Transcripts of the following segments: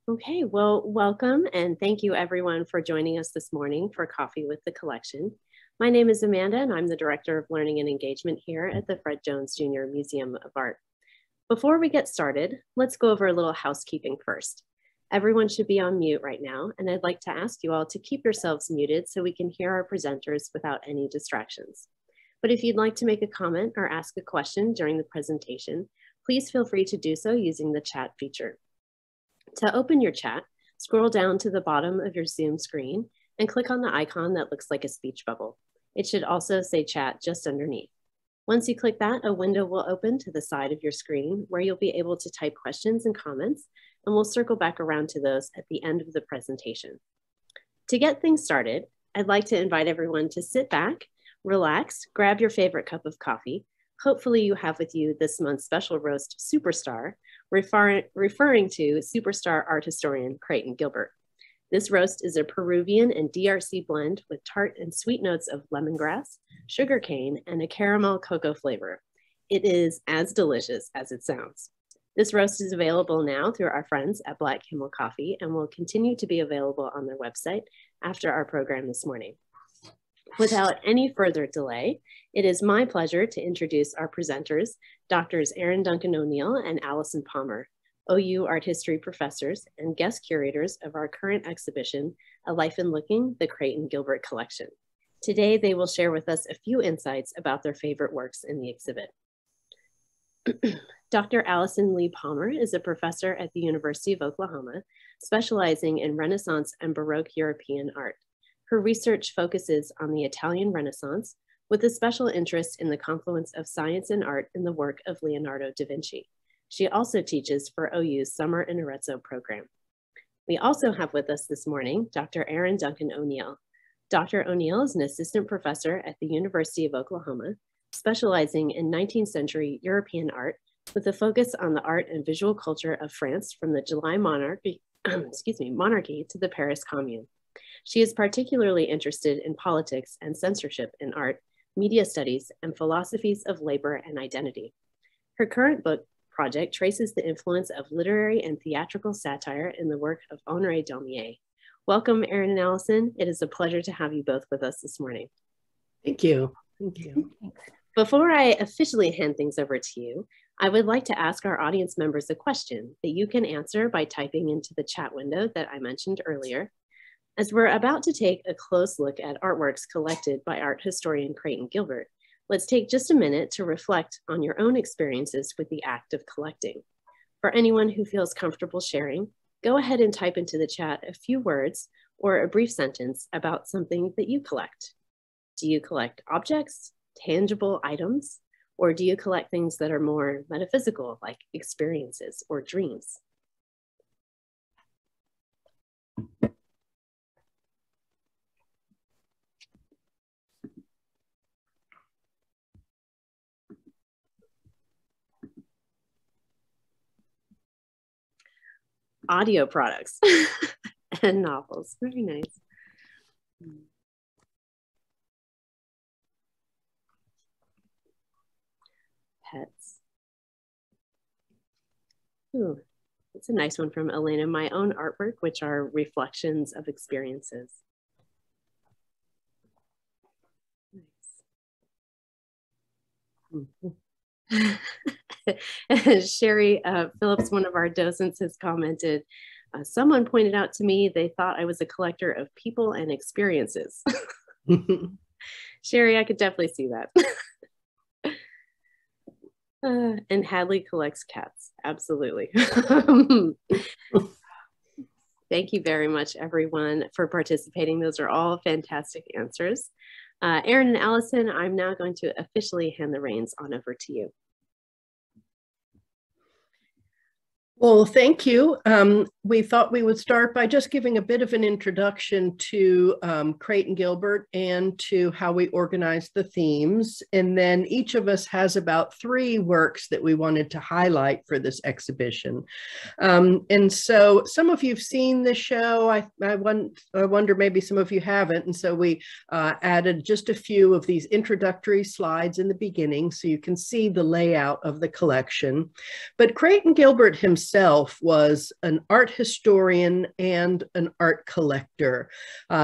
Okay, well, welcome and thank you everyone for joining us this morning for Coffee with the Collection. My name is Amanda and I'm the Director of Learning and Engagement here at the Fred Jones Jr. Museum of Art. Before we get started, let's go over a little housekeeping first. Everyone should be on mute right now, and I'd like to ask you all to keep yourselves muted so we can hear our presenters without any distractions. But if you'd like to make a comment or ask a question during the presentation, please feel free to do so using the chat feature. To open your chat, scroll down to the bottom of your Zoom screen and click on the icon that looks like a speech bubble. It should also say chat just underneath. Once you click that, a window will open to the side of your screen where you'll be able to type questions and comments, and we'll circle back around to those at the end of the presentation. To get things started, I'd like to invite everyone to sit back, relax, grab your favorite cup of coffee. Hopefully you have with you this month's special roast Superstar, referring to superstar art historian Creighton Gilbert. This roast is a Peruvian and DRC blend with tart and sweet notes of lemongrass, sugarcane, and a caramel cocoa flavor. It is as delicious as it sounds. This roast is available now through our friends at Black Camel Coffee and will continue to be available on their website after our program this morning. Without any further delay, it is my pleasure to introduce our presenters, Drs. Erin Duncan-O'Neill and Allison Palmer, OU art history professors and guest curators of our current exhibition, A Life in Looking, the Creighton Gilbert Collection. Today, they will share with us a few insights about their favorite works in the exhibit. Dr. Allison Lee Palmer is a professor at the University of Oklahoma, specializing in Renaissance and Baroque European art. Her research focuses on the Italian Renaissance with a special interest in the confluence of science and art in the work of Leonardo da Vinci. She also teaches for OU's Summer in Arezzo program. We also have with us this morning, Dr. Erin Duncan-O'Neill. Dr. O'Neill is an assistant professor at the University of Oklahoma, specializing in 19th century European art with a focus on the art and visual culture of France from the July monarchy, monarchy to the Paris Commune. She is particularly interested in politics and censorship in art, media studies, and philosophies of labor and identity. Her current book project traces the influence of literary and theatrical satire in the work of Onorre Domier. Welcome, Erin and Allison. It is a pleasure to have you both with us this morning. Thank you. Thank you. Before I officially hand things over to you, I would like to ask our audience members a question that you can answer by typing into the chat window that I mentioned earlier. As we're about to take a close look at artworks collected by art historian Creighton Gilbert, let's take just a minute to reflect on your own experiences with the act of collecting. For anyone who feels comfortable sharing, go ahead and type into the chat a few words or a brief sentence about something that you collect. Do you collect objects, tangible items, or do you collect things that are more metaphysical, like experiences or dreams? Audio products and novels. Very nice. Pets. Ooh, it's a nice one from Elena. My own artwork, which are reflections of experiences. Nice. Sherry Phillips, one of our docents, has commented, someone pointed out to me they thought I was a collector of people and experiences. Sherry, I could definitely see that. And Hadley collects cats. Absolutely. Thank you very much, everyone, for participating. Those are all fantastic answers. Erin and Allison, I'm now going to officially hand the reins on over to you. Well, thank you. We thought we would start by just giving a bit of an introduction to Creighton Gilbert and to how we organize the themes. And then each of us has about 3 works that we wanted to highlight for this exhibition. And so some of you've seen the show. I wonder maybe some of you haven't. And so we added just a few of these introductory slides in the beginning so you can see the layout of the collection. But Creighton Gilbert himself was an art historian and an art collector.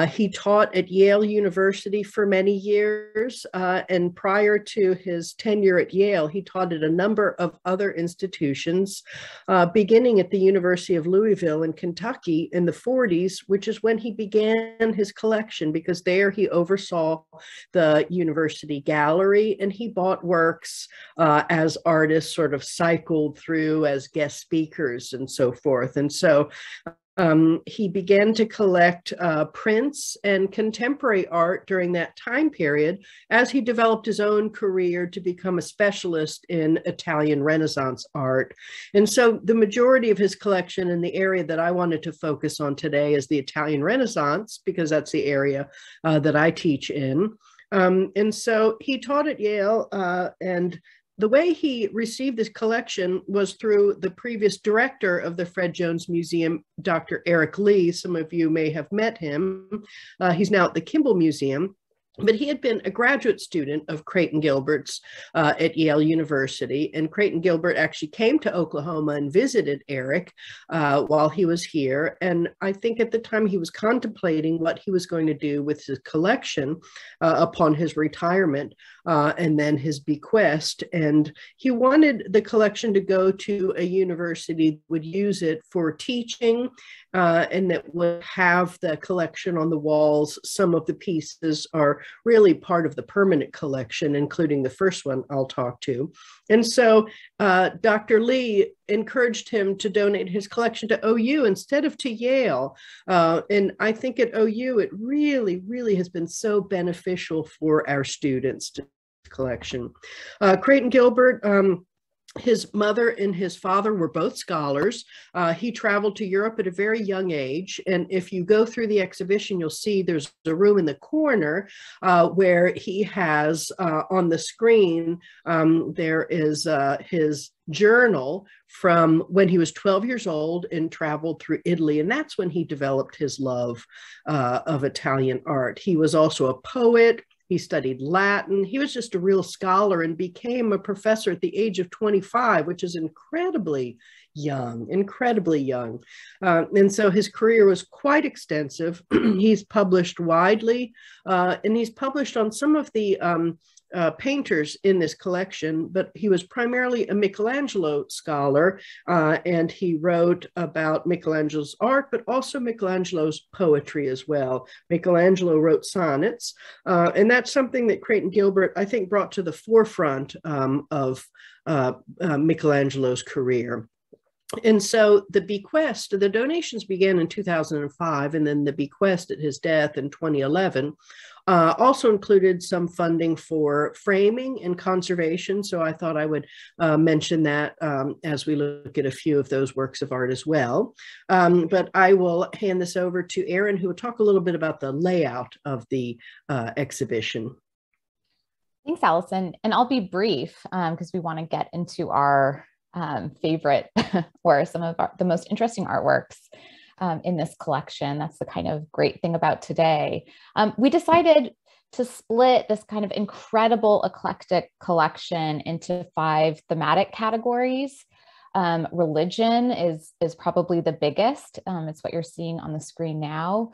He taught at Yale University for many years, and prior to his tenure at Yale, he taught at a number of other institutions, beginning at the University of Louisville in Kentucky in the 40s, which is when he began his collection, because there he oversaw the university gallery and he bought works as artists sort of cycled through as guest speakers and so forth. And so he began to collect prints and contemporary art during that time period as he developed his own career to become a specialist in Italian Renaissance art. And so the majority of his collection in the area that I wanted to focus on today is the Italian Renaissance, because that's the area that I teach in. And so he taught at Yale, and the way he received this collection was through the previous director of the Fred Jones Museum, Dr. Eric Lee. Some of you may have met him. He's now at the Kimball Museum. But he had been a graduate student of Creighton Gilbert's at Yale University. And Creighton Gilbert actually came to Oklahoma and visited Eric while he was here. And I think at the time he was contemplating what he was going to do with his collection upon his retirement and then his bequest. And he wanted the collection to go to a university that would use it for teaching and that would have the collection on the walls. Some of the pieces are really part of the permanent collection, including the first one I'll talk to. And so Dr. Lee encouraged him to donate his collection to OU instead of to Yale. And I think at OU, it really, really has been so beneficial for our students to collection. Creighton Gilbert, his mother and his father were both scholars. He traveled to Europe at a very young age. And if you go through the exhibition, you'll see there's a room in the corner where he has on the screen, there is his journal from when he was 12 years old and traveled through Italy. And that's when he developed his love of Italian art. He was also a poet. He studied Latin. He was just a real scholar and became a professor at the age of 25, which is incredibly young. And so his career was quite extensive. He's published widely, and he's published on some of the painters in this collection, but he was primarily a Michelangelo scholar, and he wrote about Michelangelo's art, but also Michelangelo's poetry as well. Michelangelo wrote sonnets, and that's something that Creighton Gilbert, I think, brought to the forefront of Michelangelo's career. And so the bequest, the donations began in 2005, and then the bequest at his death in 2011 also included some funding for framing and conservation. So I thought I would mention that as we look at a few of those works of art as well. But I will hand this over to Erin, who will talk a little bit about the layout of the exhibition. Thanks, Allison. And I'll be brief because we want to get into our favorite or some of the most interesting artworks in this collection. That's the kind of great thing about today. We decided to split this kind of incredible eclectic collection into 5 thematic categories. Religion is probably the biggest. It's what you're seeing on the screen now.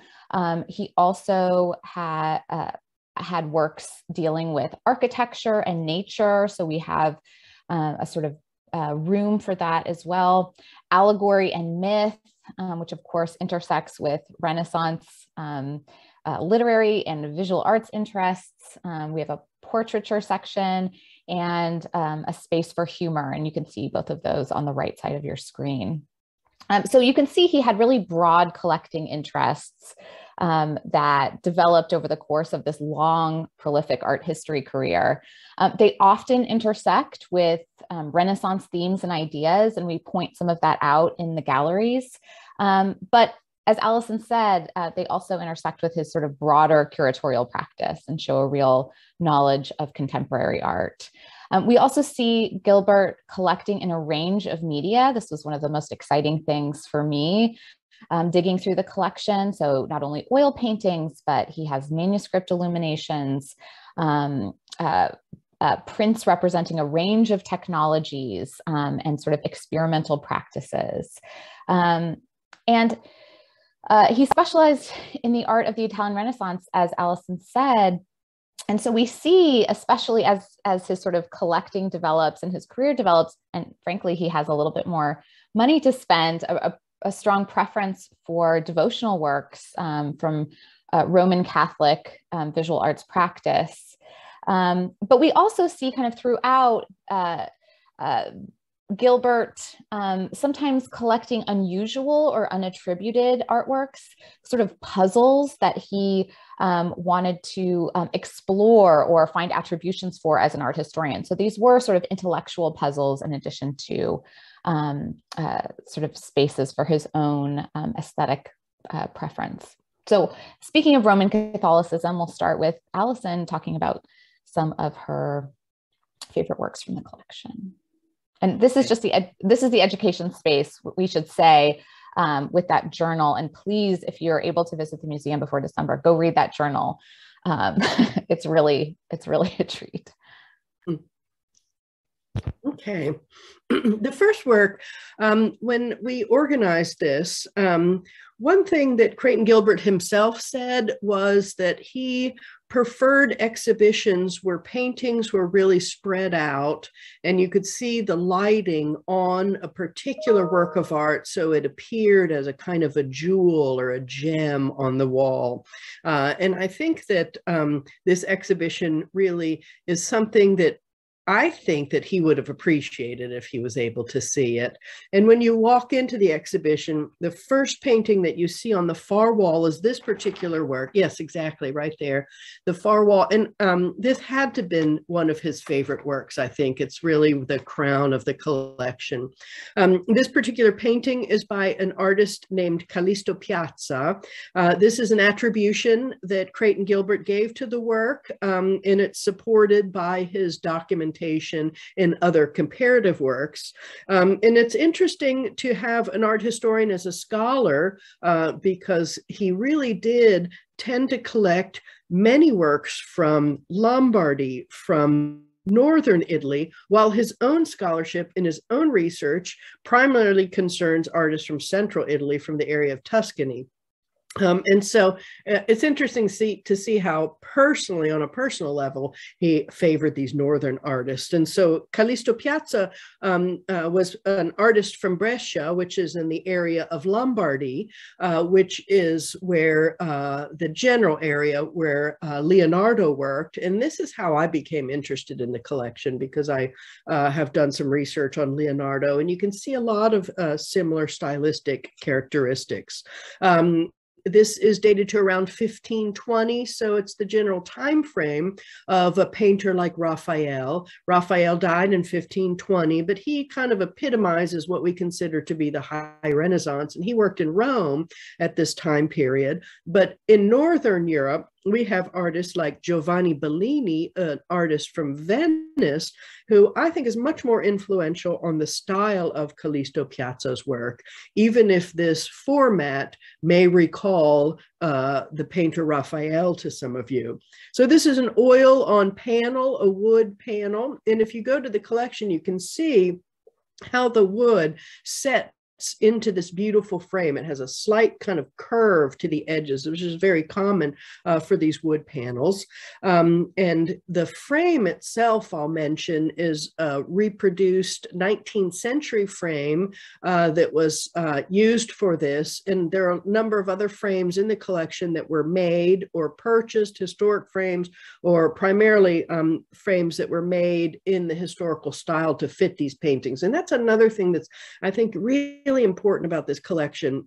He also had works dealing with architecture and nature. So we have a sort of room for that as well. Allegory and myth, which of course intersects with Renaissance literary and visual arts interests. We have a portraiture section and a space for humor. And you can see both of those on the right side of your screen. So you can see he had really broad collecting interests that developed over the course of this long, prolific art history career. They often intersect with Renaissance themes and ideas, and we point some of that out in the galleries. But as Allison said, they also intersect with his sort of broader curatorial practice and show a real knowledge of contemporary art. We also see Gilbert collecting in a range of media. This was one of the most exciting things for me, digging through the collection. So not only oil paintings, but he has manuscript illuminations, prints representing a range of technologies and sort of experimental practices. He specialized in the art of the Italian Renaissance, as Allison said. And so we see, especially as his sort of collecting develops and his career develops, and frankly, he has a little bit more money to spend, a strong preference for devotional works from Roman Catholic visual arts practice. But we also see kind of throughout Gilbert sometimes collecting unusual or unattributed artworks, sort of puzzles that he wanted to explore or find attributions for as an art historian. So these were sort of intellectual puzzles in addition to sort of spaces for his own aesthetic preference. So speaking of Roman Catholicism, we'll start with Allison talking about some of her favorite works from the collection. And this is just the education space, we should say, with that journal. And please, if you're able to visit the museum before December, go read that journal. It's really a treat. Okay. The first work, when we organized this, one thing that Creighton Gilbert himself said was that he preferred exhibitions where paintings were really spread out and you could see the lighting on a particular work of art, so it appeared as a kind of a jewel or a gem on the wall. And I think that this exhibition really is something that I think that he would have appreciated if he was able to see it. And when you walk into the exhibition, the first painting that you see on the far wall is this particular work. Yes, exactly, right there, the far wall. And this had to have been one of his favorite works, I think. It's really the crown of the collection. This particular painting is by an artist named Callisto Piazza. This is an attribution that Creighton Gilbert gave to the work, and it's supported by his documentation in other comparative works. And it's interesting to have an art historian as a scholar because he really did tend to collect many works from Lombardy, from Northern Italy, while his own scholarship and his own research primarily concerns artists from Central Italy, from the area of Tuscany. And so it's interesting to see how personally, on a personal level, he favored these Northern artists. And so Callisto Piazza was an artist from Brescia, which is in the area of Lombardy, which is where the general area where Leonardo worked. And this is how I became interested in the collection, because I have done some research on Leonardo, and you can see a lot of similar stylistic characteristics. This is dated to around 1520, so it's the general time frame of a painter like Raphael. Raphael died in 1520, but he kind of epitomizes what we consider to be the High Renaissance, and he worked in Rome at this time period. But in Northern Europe, we have artists like Giovanni Bellini, an artist from Venice, who I think is much more influential on the style of Callisto Piazza's work, even if this format may recall the painter Raphael to some of you. So this is an oil on panel, a wood panel. And if you go to the collection, you can see how the wood sets into this beautiful frame. It has a slight kind of curve to the edges, which is very common for these wood panels. And the frame itself, I'll mention, is a reproduced 19th century frame that was used for this. And there are a number of other frames in the collection that were made or purchased, historic frames, or primarily frames that were made in the historical style to fit these paintings. And that's another thing that's, I think, really really important about this collection.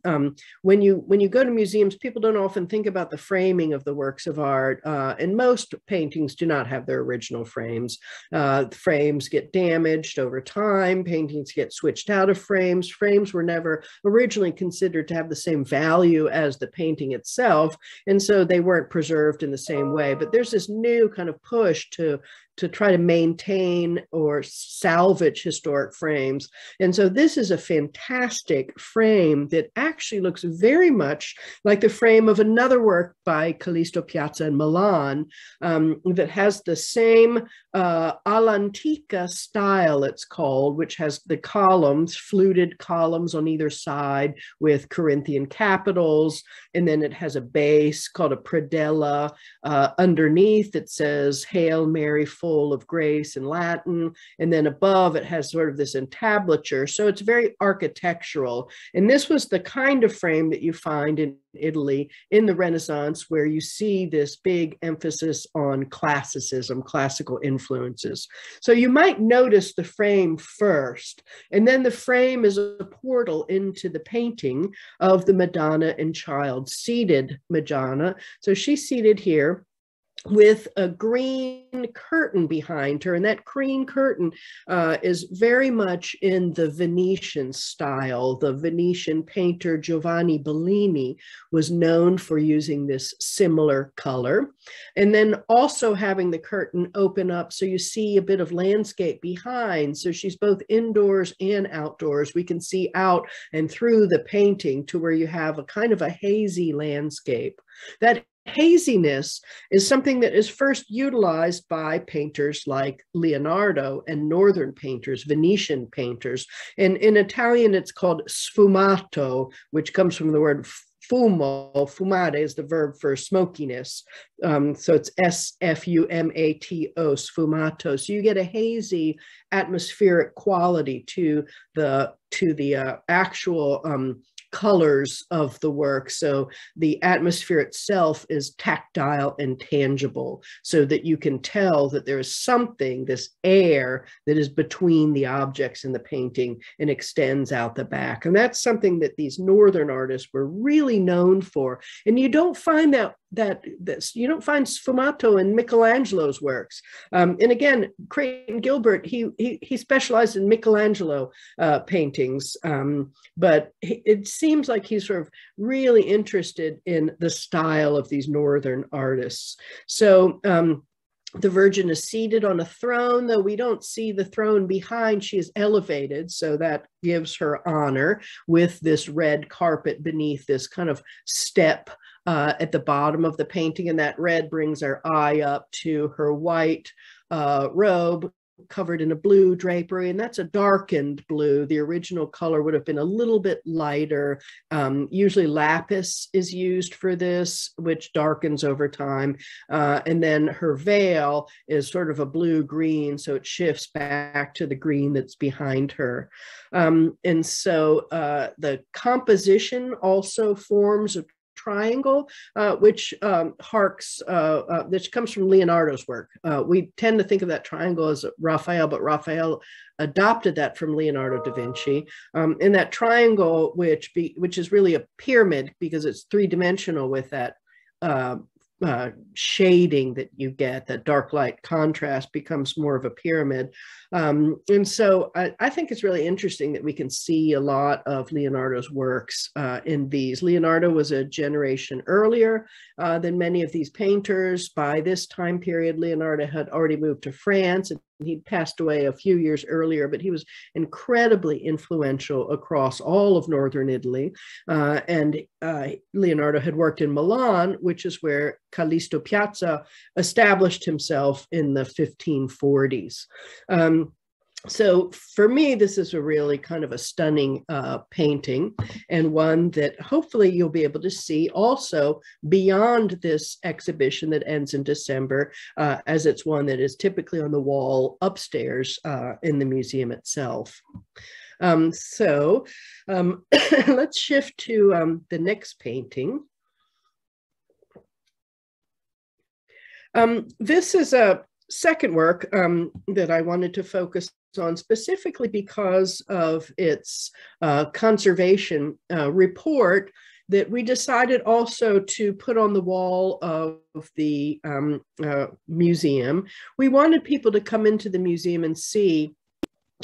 When you go to museums, people don't often think about the framing of the works of art, and most paintings do not have their original frames. Frames get damaged over time. Paintings get switched out of frames. Frames were never originally considered to have the same value as the painting itself, and so they weren't preserved in the same way. But there's this new kind of push to try to maintain or salvage historic frames. And so this is a fantastic frame that actually looks very much like the frame of another work by Callisto Piazza in Milan, that has the same all'antica style, it's called, which has the columns, fluted columns on either side with Corinthian capitals. And then it has a base called a predella. Underneath it says, "Hail Mary, full of grace" in Latin. And then above it has sort of this entablature. So it's very architectural. And this was the kind of frame that you find in Italy in the Renaissance, where you see this big emphasis on classicism, classical influences. So you might notice the frame first, and then the frame is a portal into the painting of the Madonna and Child, seated Madonna. So she's seated here with a green curtain behind her. And that green curtain is very much in the Venetian style. The Venetian painter Giovanni Bellini was known for using this similar color. And then also having the curtain open up so you see a bit of landscape behind. So she's both indoors and outdoors. We can see out and through the painting to where you have a kind of a hazy landscape. That haziness is something that is first utilized by painters like Leonardo and Northern painters, Venetian painters. And in Italian, it's called sfumato, which comes from the word fumo. Fumare is the verb for smokiness. So it's S-F-U-M-A-T-O, sfumato. So you get a hazy atmospheric quality to the actual colors of the work. So the atmosphere itself is tactile and tangible, so that you can tell that there is something, this air that is between the objects in the painting and extends out the back. And that's something that these Northern artists were really known for. And you don't find you don't find sfumato in Michelangelo's works. And again, Creighton Gilbert, he specialized in Michelangelo paintings, but it seems like he's sort of really interested in the style of these Northern artists. So the Virgin is seated on a throne, though we don't see the throne behind. She is elevated, so that gives her honor, with this red carpet beneath this kind of step at the bottom of the painting. And that red brings our eye up to her white robe covered in a blue drapery, and that's a darkened blue. The original color would have been a little bit lighter. Usually lapis is used for this, which darkens over time. And then her veil is sort of a blue-green, so it shifts back to the green that's behind her. And so the composition also forms a triangle, which comes from Leonardo's work. We tend to think of that triangle as Raphael, but Raphael adopted that from Leonardo da Vinci. And that triangle, which is really a pyramid because it's three-dimensional with that shading that you get, that dark light contrast becomes more of a pyramid. And so I think it's really interesting that we can see a lot of Leonardo's works in these. Leonardo was a generation earlier than many of these painters. By this time period, Leonardo had already moved to France, and he'd passed away a few years earlier, but he was incredibly influential across all of Northern Italy. And Leonardo had worked in Milan, which is where Callisto Piazza established himself in the 1540s. So for me, this is a really kind of a stunning painting, and one that hopefully you'll be able to see also beyond this exhibition that ends in December, as it's one that is typically on the wall upstairs in the museum itself. Let's shift to the next painting. This is a second work that I wanted to focus on specifically because of its conservation report that we decided also to put on the wall of the museum. We wanted people to come into the museum and see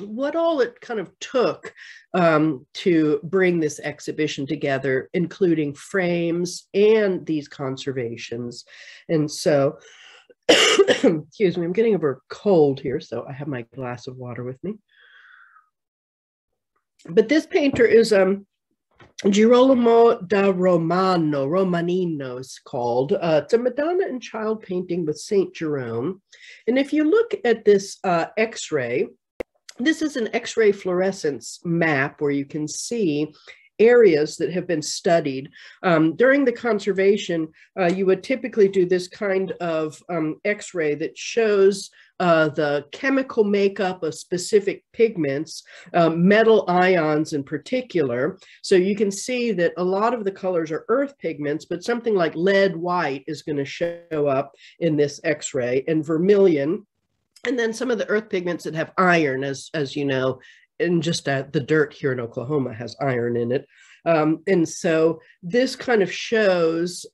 what all it kind of took to bring this exhibition together, including frames and these conservations. And so, excuse me, I'm getting over a cold here, so I have my glass of water with me. But this painter is Girolamo da Romanino is called. It's a Madonna and Child painting with Saint Jerome. And if you look at this X-ray, this is an X-ray fluorescence map where you can see areas that have been studied. During the conservation, you would typically do this kind of X-ray that shows the chemical makeup of specific pigments, metal ions in particular. So you can see that a lot of the colors are earth pigments, but something like lead white is going to show up in this X-ray, and vermilion. And then some of the earth pigments that have iron, as you know, and just the dirt here in Oklahoma has iron in it. And so this kind of shows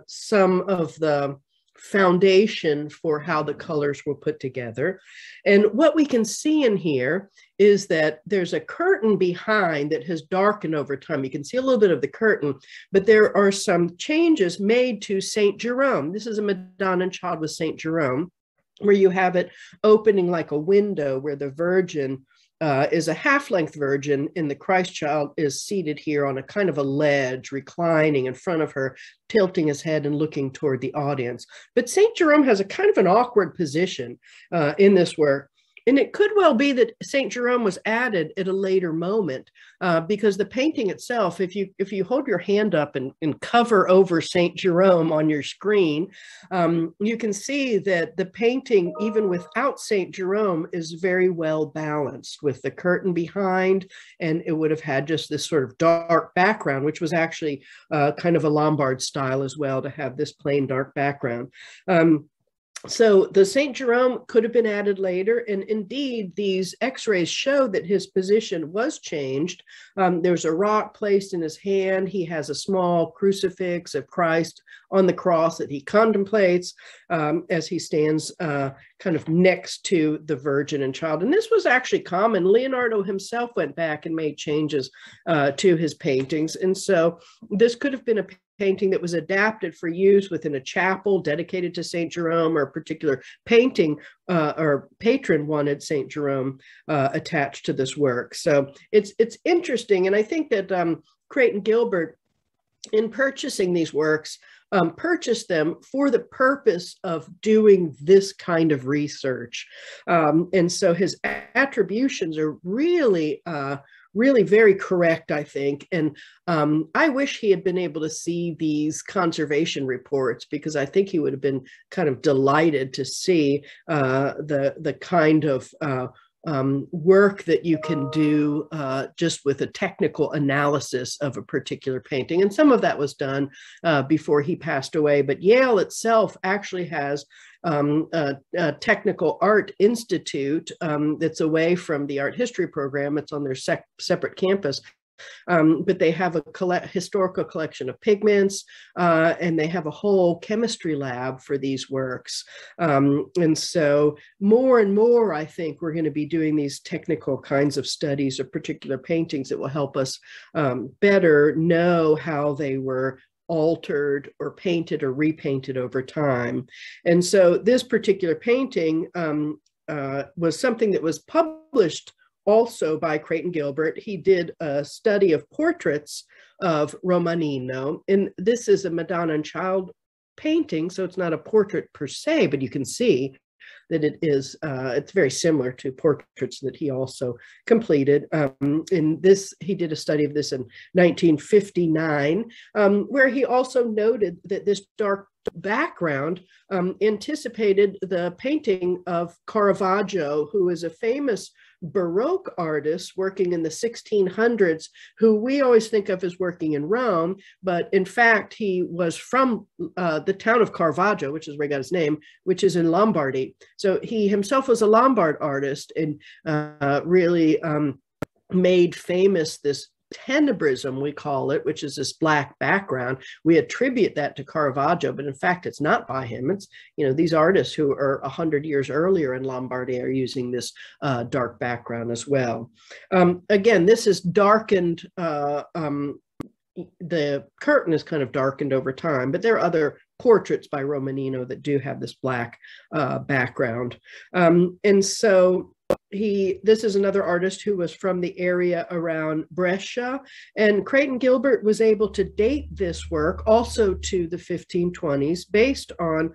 some of the foundation for how the colors were put together. And what we can see in here is that there's a curtain behind that has darkened over time. You can see a little bit of the curtain, but there are some changes made to Saint Jerome. This is a Madonna and Child with Saint Jerome, where you have it opening like a window where the Virgin is a half-length Virgin, and the Christ child is seated here on a kind of a ledge, reclining in front of her, tilting his head and looking toward the audience. But St. Jerome has a kind of an awkward position in this work. And it could well be that St. Jerome was added at a later moment because the painting itself, if you hold your hand up and cover over St. Jerome on your screen, you can see that the painting, even without St. Jerome, is very well balanced with the curtain behind, and it would have had just this sort of dark background, which was actually kind of a Lombard style as well, to have this plain dark background. So the St. Jerome could have been added later, and indeed these x-rays show that his position was changed. There's a rock placed in his hand. He has a small crucifix of Christ on the cross that he contemplates as he stands kind of next to the Virgin and Child. And this was actually common. Leonardo himself went back and made changes to his paintings. And so this could have been a painting that was adapted for use within a chapel dedicated to St. Jerome, or a particular painting or patron wanted St. Jerome attached to this work. So it's interesting. And I think that Creighton Gilbert, in purchasing these works, purchased them for the purpose of doing this kind of research. And so his attributions are really very correct, I think. And I wish he had been able to see these conservation reports, because I think he would have been kind of delighted to see the kind of work that you can do just with a technical analysis of a particular painting. And some of that was done before he passed away. But Yale itself actually has a technical art institute that's away from the art history program. It's on their separate campus. But they have a historical collection of pigments, and they have a whole chemistry lab for these works. And so more and more, I think we're going to be doing these technical kinds of studies of particular paintings that will help us better know how they were altered or painted or repainted over time. And so this particular painting was something that was published also by Creighton Gilbert. He did a study of portraits of Romanino, and this is a Madonna and Child painting, so it's not a portrait per se, but you can see that it is, it's very similar to portraits that he also completed. In this, he did a study of this in 1959, where he also noted that this dark background anticipated the painting of Caravaggio, who is a famous Baroque artist working in the 1600s, who we always think of as working in Rome, but in fact, he was from the town of Caravaggio, which is where he got his name, which is in Lombardy. So he himself was a Lombard artist and really made famous this tenebrism, we call it, which is this black background. We attribute that to Caravaggio, but in fact, it's not by him. It's, you know, these artists who are 100 years earlier in Lombardy are using this dark background as well. Again, this is darkened. The curtain is kind of darkened over time, but there are other portraits by Romanino that do have this black background. And so this is another artist who was from the area around Brescia, and Creighton Gilbert was able to date this work also to the 1520s based on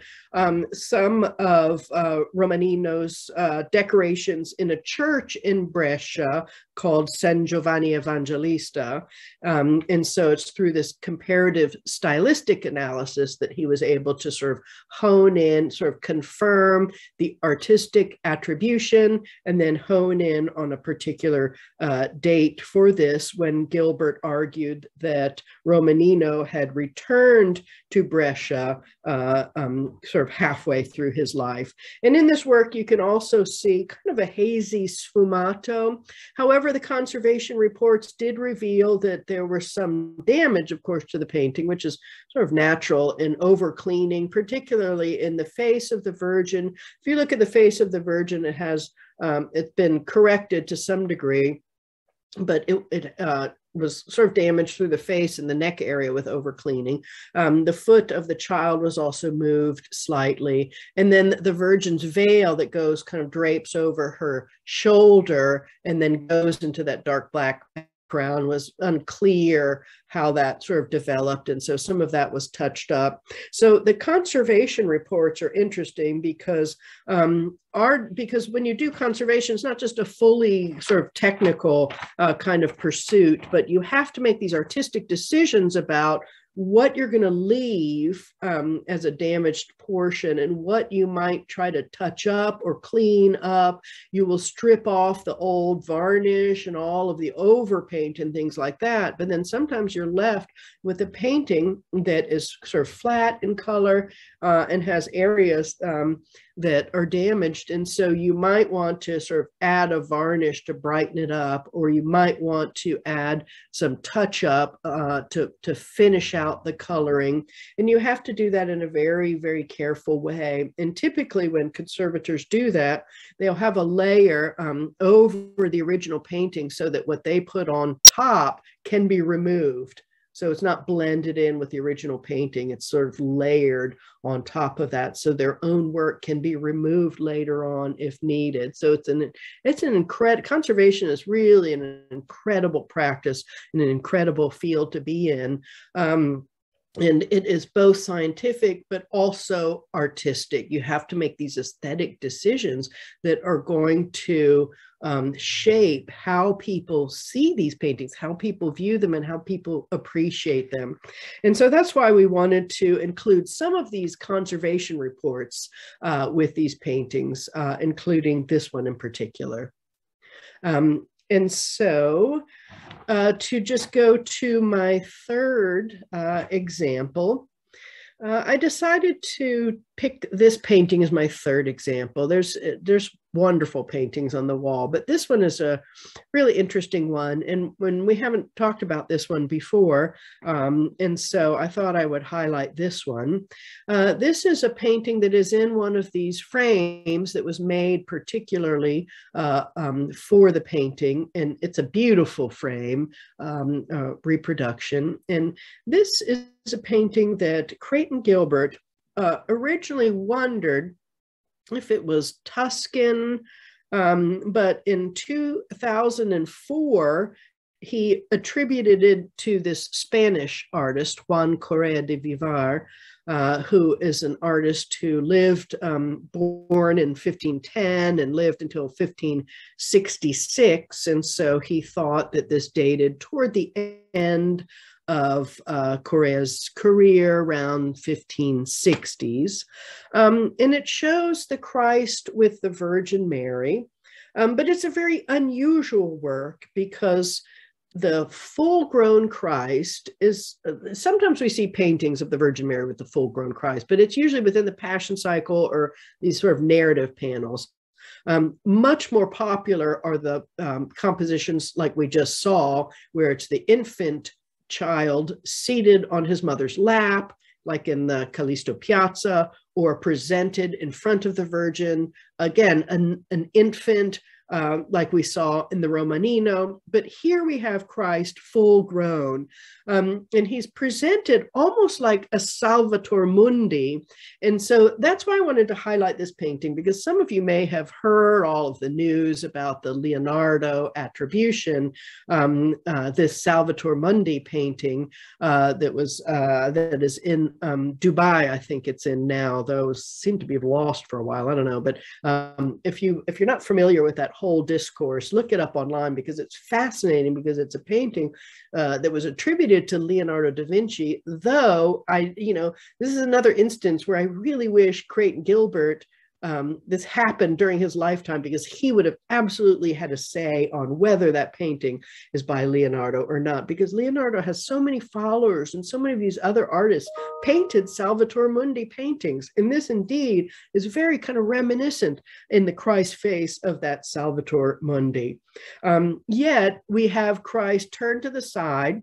some of Romanino's decorations in a church in Brescia called San Giovanni Evangelista. And so it's through this comparative stylistic analysis that he was able to sort of hone in, sort of confirm the artistic attribution, and then hone in on a particular date for this, when Gilbert argued that Romanino had returned to Brescia sort of halfway through his life. And in this work, you can also see kind of a hazy sfumato. However, the conservation reports did reveal that there were some damage, of course, to the painting, which is sort of natural in over cleaning, particularly in the face of the Virgin. If you look at the face of the Virgin, it has it's been corrected to some degree, but it was sort of damaged through the face and the neck area with over cleaning. The foot of the child was also moved slightly. And then the Virgin's veil that goes kind of drapes over her shoulder and then goes into that dark black background was unclear how that sort of developed. And so some of that was touched up. So the conservation reports are interesting because because when you do conservation, it's not just a fully sort of technical kind of pursuit, but you have to make these artistic decisions about what you're going to leave as a damaged portion and what you might try to touch up or clean up. You will strip off the old varnish and all of the overpaint and things like that. But then sometimes you're left with a painting that is sort of flat in color and has areas that are damaged. And so you might want to sort of add a varnish to brighten it up, or you might want to add some touch up to finish out the coloring. And you have to do that in a very, very careful way. And typically when conservators do that, they'll have a layer over the original painting so that what they put on top can be removed. So it's not blended in with the original painting. It's sort of layered on top of that, so their own work can be removed later on if needed. So it's an incredible, conservation is really an incredible practice and an incredible field to be in. And it is both scientific, but also artistic. You have to make these aesthetic decisions that are going to shape how people see these paintings, how people view them, and how people appreciate them. And so that's why we wanted to include some of these conservation reports with these paintings, including this one in particular. And so to just go to my third example, I decided to pick this painting as my third example. There's wonderful paintings on the wall, but this one is a really interesting one. And when we haven't talked about this one before, and so I thought I would highlight this one. This is a painting that is in one of these frames that was made particularly for the painting. And it's a beautiful frame reproduction. And this is a painting that Creighton Gilbert originally wondered if it was Tuscan, but in 2004, he attributed it to this Spanish artist, Juan Correa de Vivar, who is an artist who lived, born in 1510 and lived until 1566. And so he thought that this dated toward the end of Correa's career around 1560s. And it shows the Christ with the Virgin Mary. But it's a very unusual work because the full-grown Christ is, sometimes we see paintings of the Virgin Mary with the full-grown Christ, but it's usually within the Passion cycle or these sort of narrative panels. Much more popular are the compositions like we just saw, where it's the infant child seated on his mother's lap, like in the Callisto Piazza, or presented in front of the Virgin. Again, an infant, like we saw in the Romanino, but here we have Christ full grown, and he's presented almost like a Salvator Mundi. And so that's why I wanted to highlight this painting, because some of you may have heard all of the news about the Leonardo attribution, this Salvator Mundi painting that is in Dubai. I think it's in now, though seem to be lost for a while. I don't know, but if you're not familiar with that whole discourse, look it up online, because it's fascinating, because it's a painting that was attributed to Leonardo da Vinci, though this is another instance where I really wish Creighton Gilbert this happened during his lifetime, because he would have absolutely had a say on whether that painting is by Leonardo or not, because Leonardo has so many followers and so many of these other artists painted Salvator Mundi paintings. And this indeed is very kind of reminiscent in the Christ face of that Salvator Mundi. Yet we have Christ turned to the side.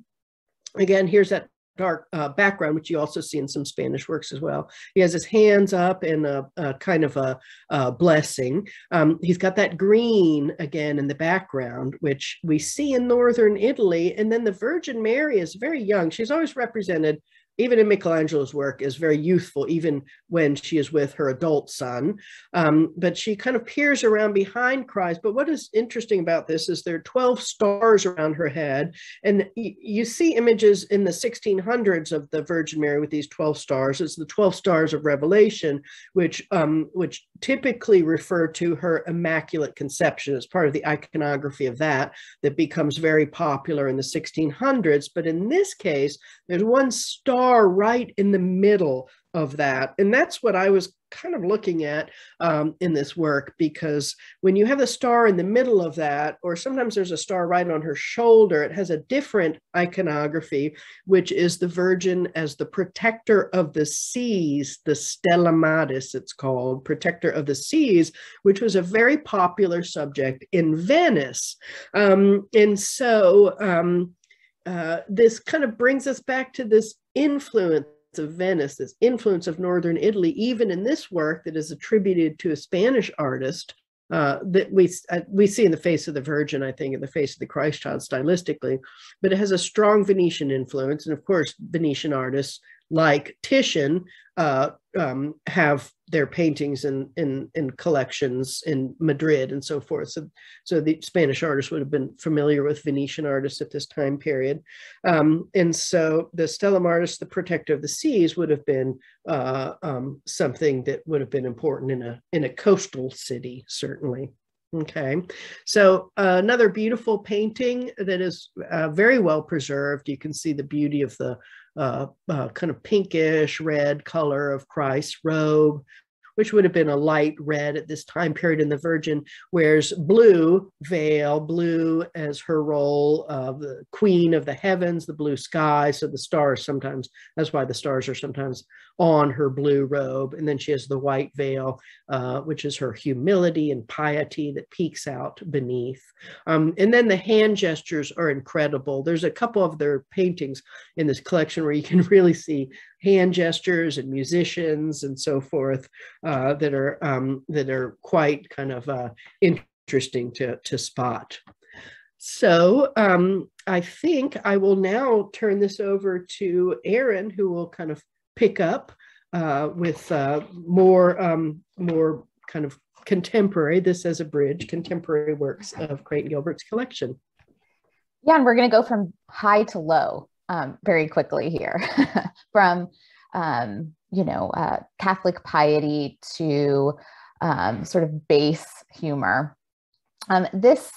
Again, here's that dark background, which you also see in some Spanish works as well. He has his hands up in a kind of a blessing. He's got that green again in the background, which we see in northern Italy. And then the Virgin Mary is very young. She's always represented, even in Michelangelo's work, is very youthful, even when she is with her adult son. But she kind of peers around behind Christ. But what is interesting about this is there are 12 stars around her head. And you see images in the 1600s of the Virgin Mary with these 12 stars. It's the 12 stars of Revelation, which typically refer to her Immaculate Conception as part of the iconography of that becomes very popular in the 1600s. But in this case, there's one star right in the middle of that. And that's what I was kind of looking at in this work, because when you have the star in the middle of that, or sometimes there's a star right on her shoulder, it has a different iconography, which is the Virgin as the protector of the seas, the Stella Maris, it's called, protector of the seas, which was a very popular subject in Venice. And so this kind of brings us back to this influence of Venice, this influence of northern Italy, even in this work that is attributed to a Spanish artist that we see in the face of the Virgin, I think, in the face of the Christ child stylistically, but it has a strong Venetian influence. And of course, Venetian artists like Titian have their paintings in collections in Madrid and so forth. So the Spanish artists would have been familiar with Venetian artists at this time period. And so the Stella Maris, the protector of the seas, would have been something that would have been important in a coastal city, certainly. Okay, so another beautiful painting that is very well preserved. You can see the beauty of the kind of pinkish red color of Christ's robe, which would have been a light red at this time period. And the Virgin wears blue veil, blue as her role of the queen of the heavens, the blue sky. So the stars sometimes, that's why the stars are sometimes on her blue robe. And then she has the white veil, which is her humility and piety that peeks out beneath. And then the hand gestures are incredible. There's a couple of their paintings in this collection where you can really see hand gestures and musicians and so forth that are quite kind of interesting to spot. So I think I will now turn this over to Erin, who will kind of pick up with more kind of contemporary, this as a bridge, contemporary works of Creighton Gilbert's collection. Yeah, and we're going to go from high to low very quickly here, from Catholic piety to sort of base humor. This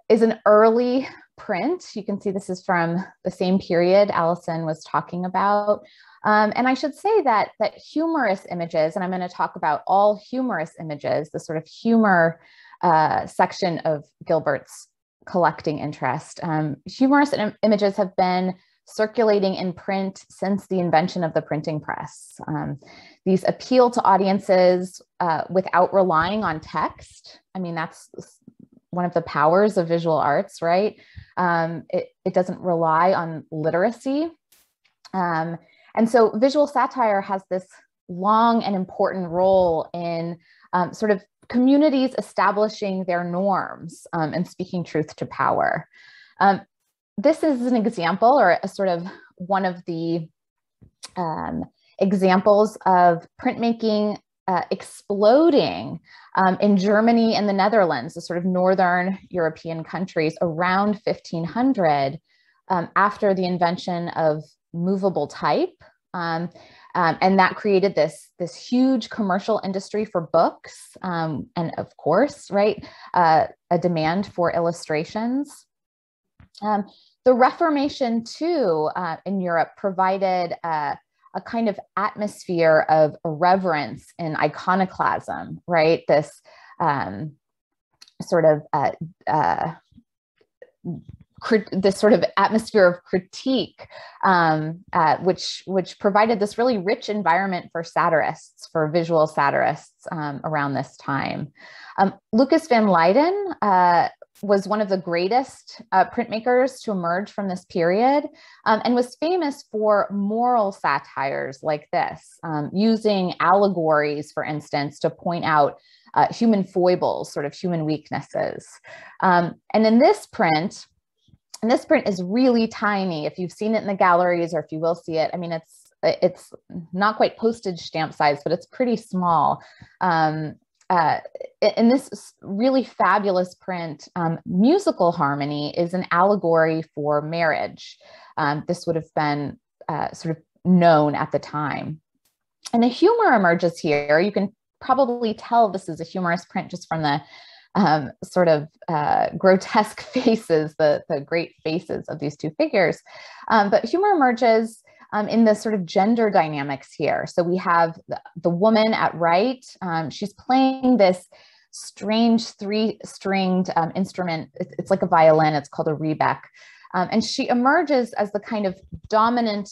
is an early print. You can see this is from the same period Allison was talking about. And I should say that humorous images, and I'm going to talk about all humorous images, the sort of humor section of Gilbert's collecting interest. Humorous images have been circulating in print since the invention of the printing press. These appeal to audiences without relying on text. I mean, that's one of the powers of visual arts, right? It doesn't rely on literacy. And so visual satire has this long and important role in sort of communities establishing their norms and speaking truth to power. This is an example, or a sort of one of the examples of printmaking exploding in Germany and the Netherlands, the sort of Northern European countries around 1500, after the invention of movable type. And that created this huge commercial industry for books. And of course, right, a demand for illustrations. The Reformation too, in Europe, provided a kind of atmosphere of reverence and iconoclasm, right? This sort of this sort of atmosphere of critique, which provided this really rich environment for satirists, for visual satirists around this time. Lucas van Leyden was one of the greatest printmakers to emerge from this period, and was famous for moral satires like this, using allegories, for instance, to point out human foibles, sort of human weaknesses. And in this print, and this print is really tiny. If you've seen it in the galleries, or if you will see it, I mean, it's not quite postage stamp size, but it's pretty small. In this really fabulous print, musical harmony is an allegory for marriage. This would have been sort of known at the time. And the humor emerges here. You can probably tell this is a humorous print just from the sort of grotesque faces, the great faces of these two figures. But humor emerges in the sort of gender dynamics here. So we have the woman at right. She's playing this strange three-stringed instrument. It's like a violin. It's called a rebec. And she emerges as the kind of dominant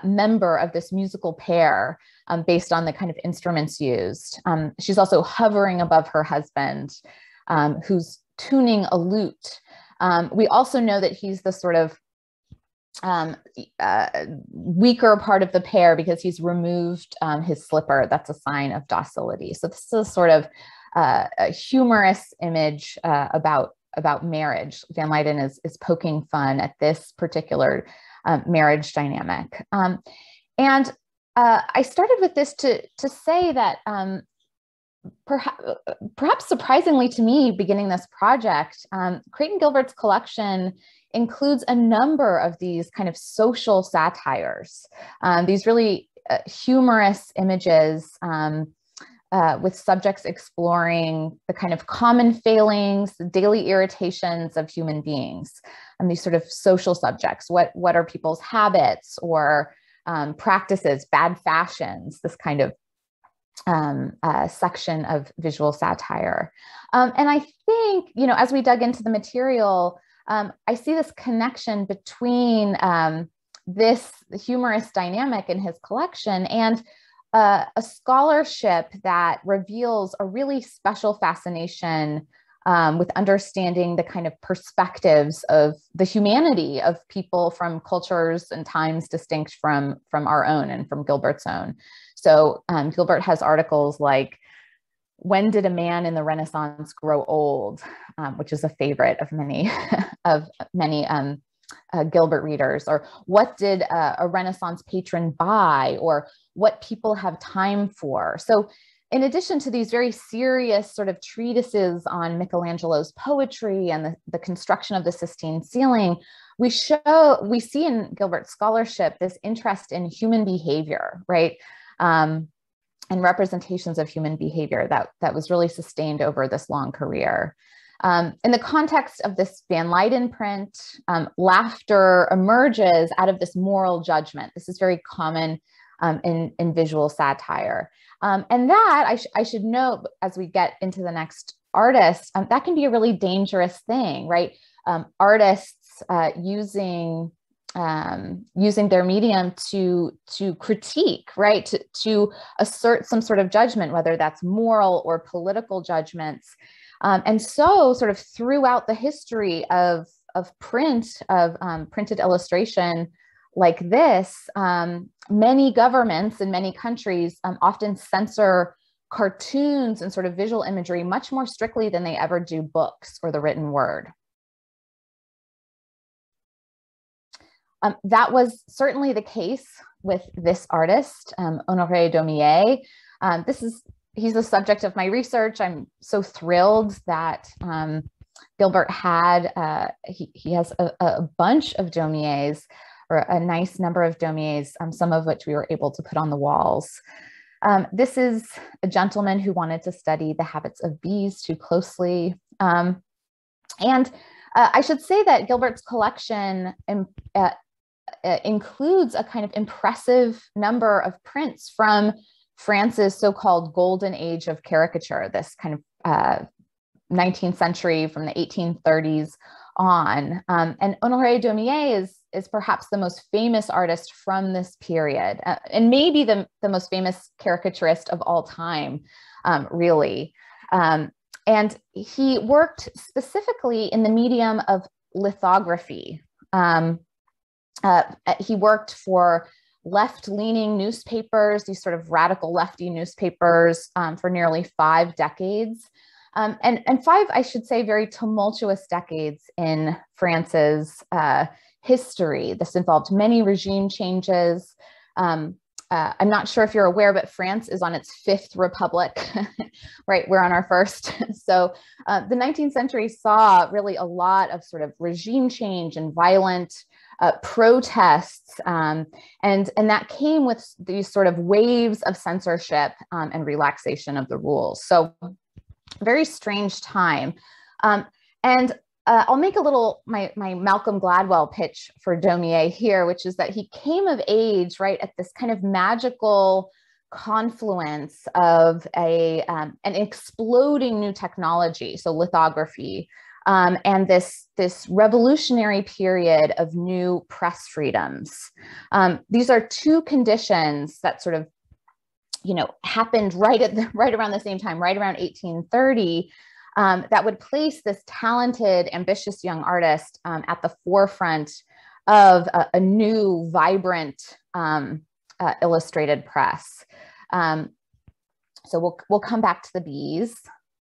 member of this musical pair based on the kind of instruments used. She's also hovering above her husband, who's tuning a lute. We also know that he's the sort of weaker part of the pair because he's removed his slipper. That's a sign of docility. So this is sort of a humorous image about marriage. Van Leyden is poking fun at this particular marriage dynamic. And I started with this to say that perhaps surprisingly to me, beginning this project, Creighton Gilbert's collection includes a number of these kind of social satires, these really humorous images with subjects exploring the kind of common failings, the daily irritations of human beings, and these sort of social subjects. What are people's habits or practices, bad fashions, this kind of section of visual satire. And I think, you know, as we dug into the material, I see this connection between this humorous dynamic in his collection and a scholarship that reveals a really special fascination with understanding the kind of perspectives of the humanity of people from cultures and times distinct from our own and from Gilbert's own. So Gilbert has articles like, "When did a man in the Renaissance grow old?" Which is a favorite of many Gilbert readers, or "What did a Renaissance patron buy?" or "What people have time for?" So in addition to these very serious sort of treatises on Michelangelo's poetry and the construction of the Sistine ceiling, we see in Gilbert's scholarship this interest in human behavior, right? And representations of human behavior that was really sustained over this long career. In the context of this Van Leyden print, laughter emerges out of this moral judgment. This is very common in visual satire. And that, I should note, as we get into the next artist, that can be a really dangerous thing, right? Artists using their medium to critique, right? To assert some sort of judgment, whether that's moral or political judgments. And so sort of throughout the history of print, of printed illustration like this, many governments in many countries often censor cartoons and sort of visual imagery much more strictly than they ever do books or the written word. That was certainly the case with this artist, Onorre Domier. He's the subject of my research. I'm so thrilled that Gilbert had, he has a bunch of Domiers, or a nice number of Domiers, some of which we were able to put on the walls. This is a gentleman who wanted to study the habits of bees too closely. And I should say that Gilbert's collection includes a kind of impressive number of prints from France's so-called golden age of caricature, this kind of 19th century from the 1830s on. And Onorre Domier is perhaps the most famous artist from this period, and maybe the most famous caricaturist of all time, really. And he worked specifically in the medium of lithography. He worked for left-leaning newspapers, these sort of radical lefty newspapers, for nearly 5 decades. And 5, I should say, very tumultuous decades in France's history. This involved many regime changes. I'm not sure if you're aware, but France is on its 5th republic, right? We're on our 1st. So the 19th century saw really a lot of sort of regime change and violent protests. And that came with these sort of waves of censorship and relaxation of the rules. So very strange time. And I'll make a little, my Malcolm Gladwell pitch for Domier here, which is that he came of age, right, at this kind of magical confluence of an exploding new technology, so lithography, and this revolutionary period of new press freedoms. These are 2 conditions that sort of, happened right around the same time, right around 1830, that would place this talented, ambitious young artist at the forefront of a new, vibrant illustrated press. So we'll come back to the bees,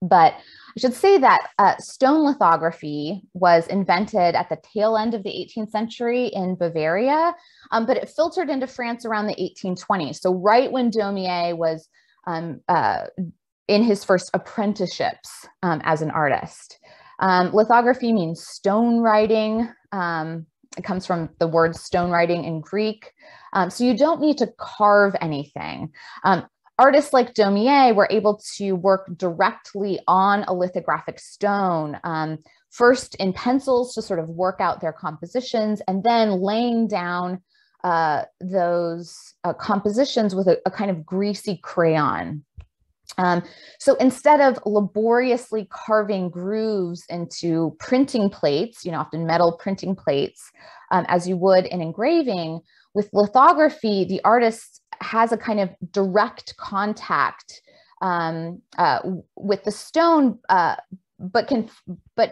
but I should say that stone lithography was invented at the tail end of the 18th century in Bavaria, but it filtered into France around the 1820s. So right when Domier was in his first apprenticeships as an artist. Lithography means stone writing. It comes from the word stone writing in Greek. So you don't need to carve anything. Artists like Domier were able to work directly on a lithographic stone, first in pencils to sort of work out their compositions, and then laying down those compositions with a kind of greasy crayon. So instead of laboriously carving grooves into printing plates, often metal printing plates, as you would in engraving, with lithography, the artist has a kind of direct contact with the stone, but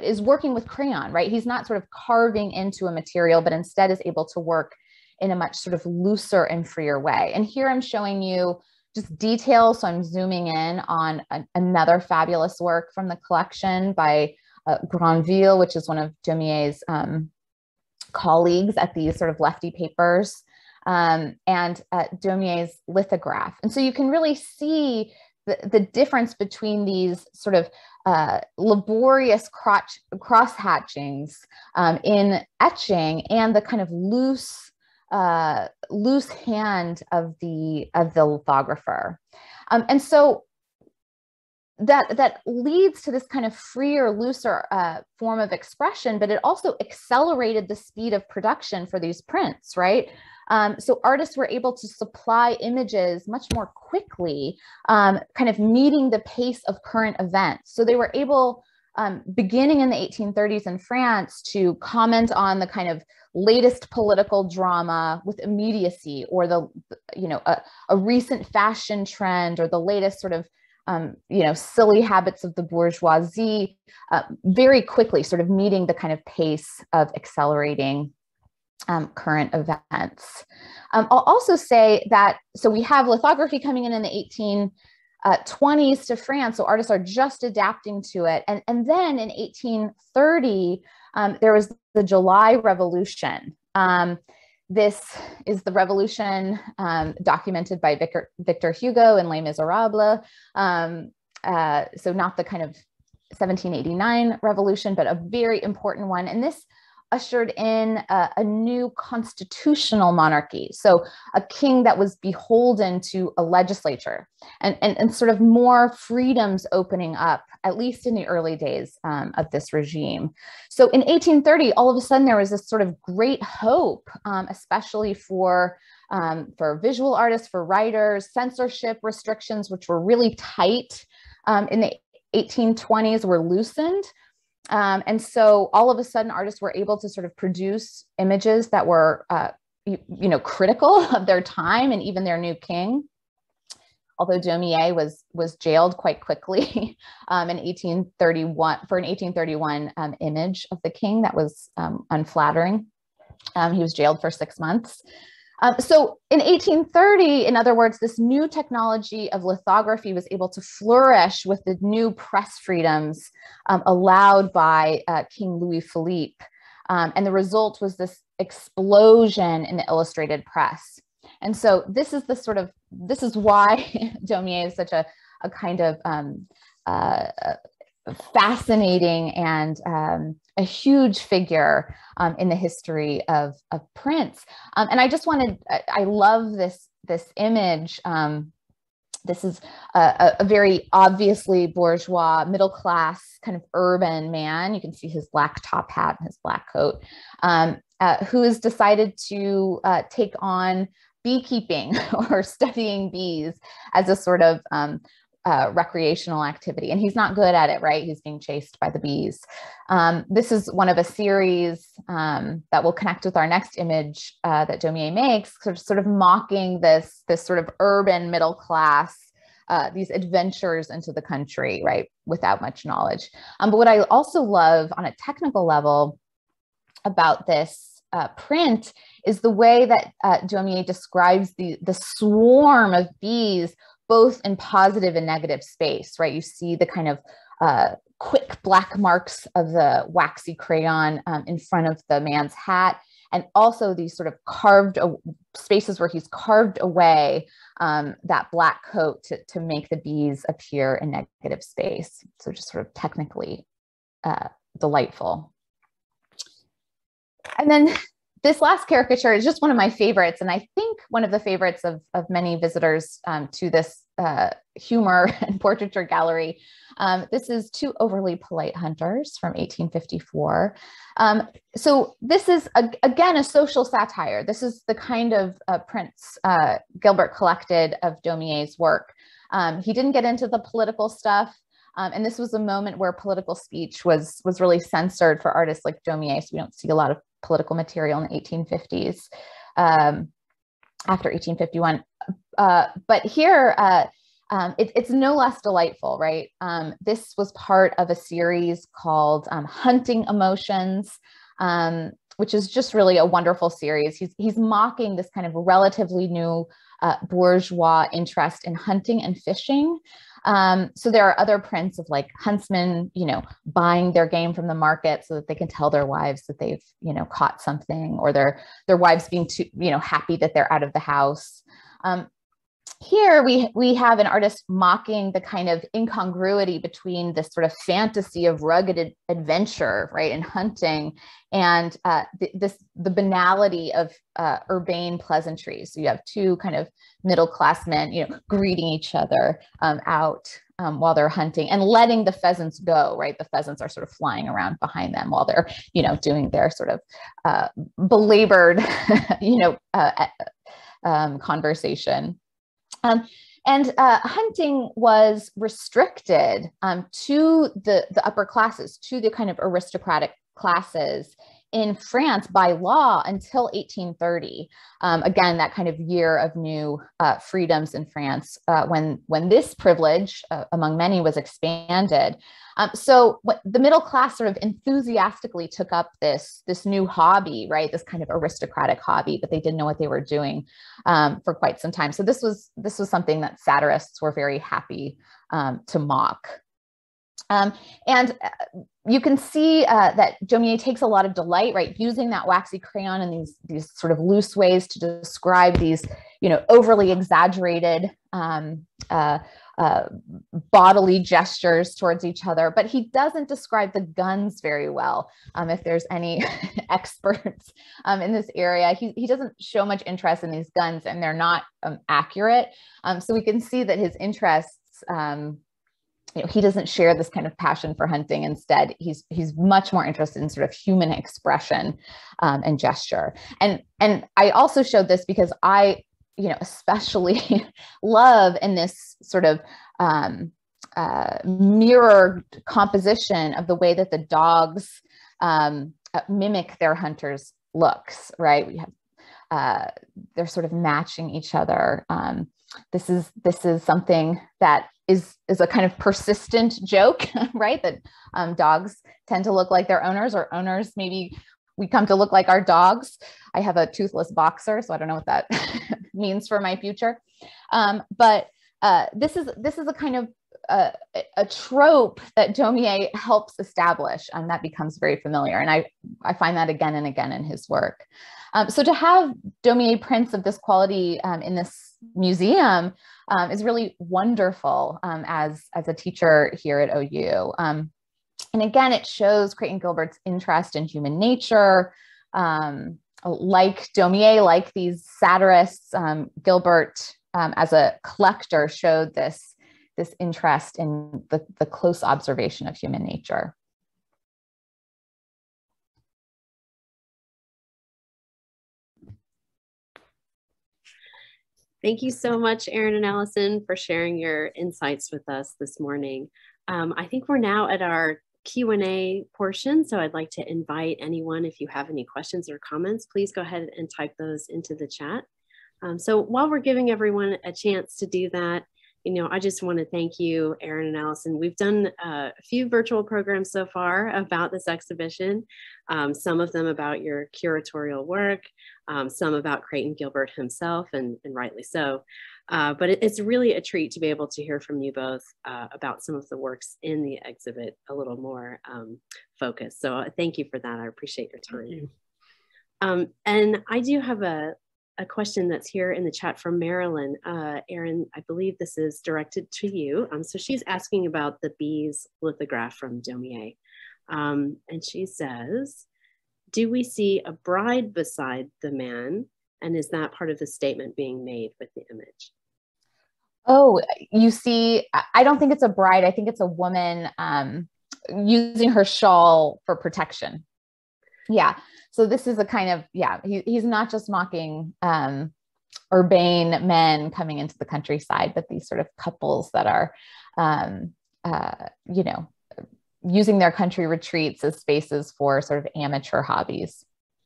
is working with crayon, right? He's not sort of carving into a material, but instead is able to work in a much sort of looser and freer way. And here I'm showing you just details. So I'm zooming in on another fabulous work from the collection by Granville, which is one of Domier's colleagues at these sort of lefty papers, and Domier's lithograph. And so you can really see the difference between these sort of laborious cross-hatchings in etching and the kind of loose hand of the lithographer. And so that leads to this kind of freer, looser form of expression, but it also accelerated the speed of production for these prints, right? So artists were able to supply images much more quickly, kind of meeting the pace of current events. So they were able, beginning in the 1830s in France, to comment on the kind of latest political drama with immediacy, or a recent fashion trend, or the latest sort of silly habits of the bourgeoisie, very quickly, sort of meeting the kind of pace of accelerating current events. I'll also say that, so we have lithography coming in the 1820s to France, so artists are just adapting to it. And then in 1830, there was the July Revolution. This is the revolution documented by Victor Hugo in Les Miserables. So not the kind of 1789 revolution, but a very important one. And this ushered in a new constitutional monarchy. So a king that was beholden to a legislature, and sort of more freedoms opening up, at least in the early days of this regime. So in 1830, all of a sudden there was this sort of great hope, especially for visual artists, for writers. Censorship restrictions, which were really tight in the 1820s, were loosened. And so all of a sudden artists were able to sort of produce images that were, critical of their time and even their new king. Although Domier was jailed quite quickly in 1831 for an 1831 image of the king that was unflattering. He was jailed for 6 months. So in 1830, in other words, this new technology of lithography was able to flourish with the new press freedoms allowed by King Louis Philippe. And the result was this explosion in the illustrated press. And so this is why Domier is such a kind of fascinating and a huge figure in the history of prints. And I just I love this image. This is a very obviously bourgeois, middle class, kind of urban man. You can see his black top hat and his black coat, who has decided to take on beekeeping or studying bees as a sort of recreational activity. And he's not good at it, right? He's being chased by the bees. This is one of a series that will connect with our next image that Domier makes, sort of mocking this sort of urban middle class, these adventures into the country, right, without much knowledge. But what I also love on a technical level about this print is the way that Domier describes the swarm of bees, both in positive and negative space, right? You see the kind of quick black marks of the waxy crayon in front of the man's hat, and also these sort of carved spaces where he's carved away that black coat to make the bees appear in negative space. So just sort of technically delightful. And then this last caricature is just one of my favorites, and I think one of the favorites of many visitors to this humor and portraiture gallery. This is Two Overly Polite Hunters from 1854. So this is, again, a social satire. This is the kind of prints Gilbert collected of Domier's work. He didn't get into the political stuff. And this was a moment where political speech was really censored for artists like Domier. So we don't see a lot of political material in the 1850s after 1851. But here, it's no less delightful, right? This was part of a series called Hunting Emotions, which is just really a wonderful series. He's mocking this kind of relatively new bourgeois interest in hunting and fishing. So there are other prints of like huntsmen, buying their game from the market so that they can tell their wives that they've, caught something, or their wives being too, happy that they're out of the house. here we have an artist mocking the kind of incongruity between this sort of fantasy of rugged adventure, right, and hunting, and the banality of urbane pleasantries. So you have two kind of middle-class men, greeting each other out while they're hunting and letting the pheasants go, right? The pheasants are sort of flying around behind them while they're, doing their sort of belabored, conversation. And hunting was restricted to the upper classes, to the kind of aristocratic classes in France by law until 1830. Again, that kind of year of new freedoms in France, when this privilege, among many, was expanded. So the middle class sort of enthusiastically took up this new hobby, right? This kind of aristocratic hobby, but they didn't know what they were doing for quite some time. So this was something that satirists were very happy to mock. And you can see that Domier takes a lot of delight, right, using that waxy crayon in these sort of loose ways to describe these, overly exaggerated bodily gestures towards each other, but he doesn't describe the guns very well. If there's any experts in this area, he doesn't show much interest in these guns, and they're not accurate. So we can see that his interests, he doesn't share this kind of passion for hunting. Instead, he's much more interested in sort of human expression and gesture. And I also showed this because I, especially love in this sort of mirror composition of the way that the dogs mimic their hunters' looks, right? We have, they're sort of matching each other. This is something that is a kind of persistent joke, right? That dogs tend to look like their owners, or owners, maybe we come to look like our dogs. I have a toothless boxer, so I don't know what that means for my future. But this is a kind of a trope that Domier helps establish, and that becomes very familiar. And I find that again and again in his work. So to have Domier prints of this quality in this museum is really wonderful as a teacher here at OU. And again, it shows Creighton Gilbert's interest in human nature. Like Domier, like these satirists, Gilbert, as a collector, showed this interest in the close observation of human nature. Thank you so much, Erin and Allison, for sharing your insights with us this morning. I think we're now at our Q&A portion, so I'd like to invite anyone, if you have any questions or comments, please go ahead and type those into the chat. So while we're giving everyone a chance to do that, I just want to thank you, Erin and Allison. We've done a few virtual programs so far about this exhibition, some of them about your curatorial work, some about Creighton Gilbert himself, and rightly so. But it's really a treat to be able to hear from you both about some of the works in the exhibit a little more focused. So thank you for that. I appreciate your time. And I do have a question that's here in the chat from Marilyn. Erin, I believe this is directed to you. So she's asking about the bees lithograph from Domier. And she says, do we see a bride beside the man? And is that part of the statement being made with the image? Oh, you see, I don't think it's a bride. I think it's a woman using her shawl for protection. Yeah. So this is a kind of, he's not just mocking urbane men coming into the countryside, but these sort of couples that are, using their country retreats as spaces for sort of amateur hobbies.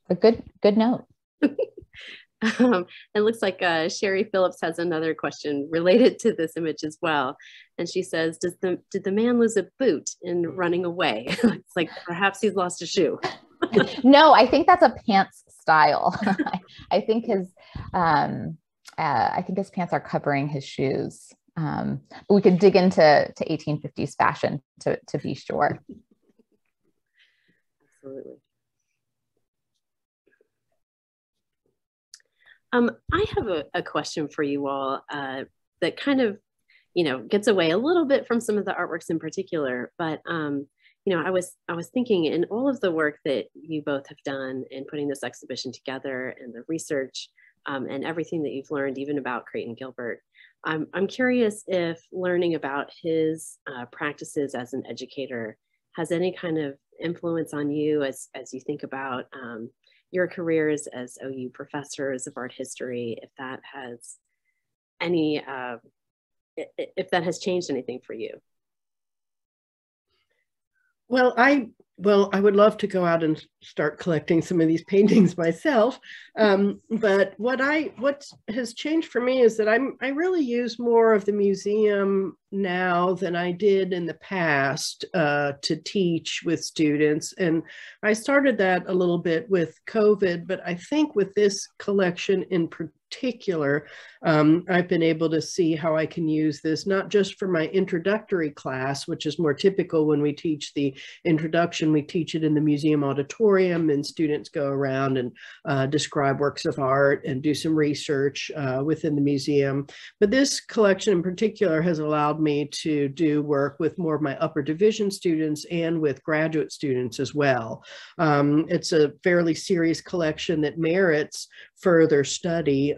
A good note. It looks like Sherry Phillips has another question related to this image as well. And she says, did the man lose a boot in running away? It's like perhaps he's lost a shoe. No, I think that's a pants style. I think his pants are covering his shoes. But we could dig into 1850s fashion to be sure. Absolutely. I have a question for you all that kind of, gets away a little bit from some of the artworks in particular, but I was thinking in all of the work that you both have done in putting this exhibition together and the research and everything that you've learned, even about Creighton Gilbert, I'm curious if learning about his practices as an educator has any kind of influence on you as you think about your careers as OU professors of art history, if that has any, if that has changed anything for you. Well, I would love to go out and start collecting some of these paintings myself. But what has changed for me is that I really use more of the museum now than I did in the past to teach with students. And I started that a little bit with COVID, but I think with this collection in particular, I've been able to see how I can use this, not just for my introductory class, which is more typical when we teach the introduction. We teach it in the museum auditorium, and students go around and describe works of art and do some research within the museum. But this collection in particular has allowed me to do work with more of my upper division students and with graduate students as well. It's a fairly serious collection that merits further study.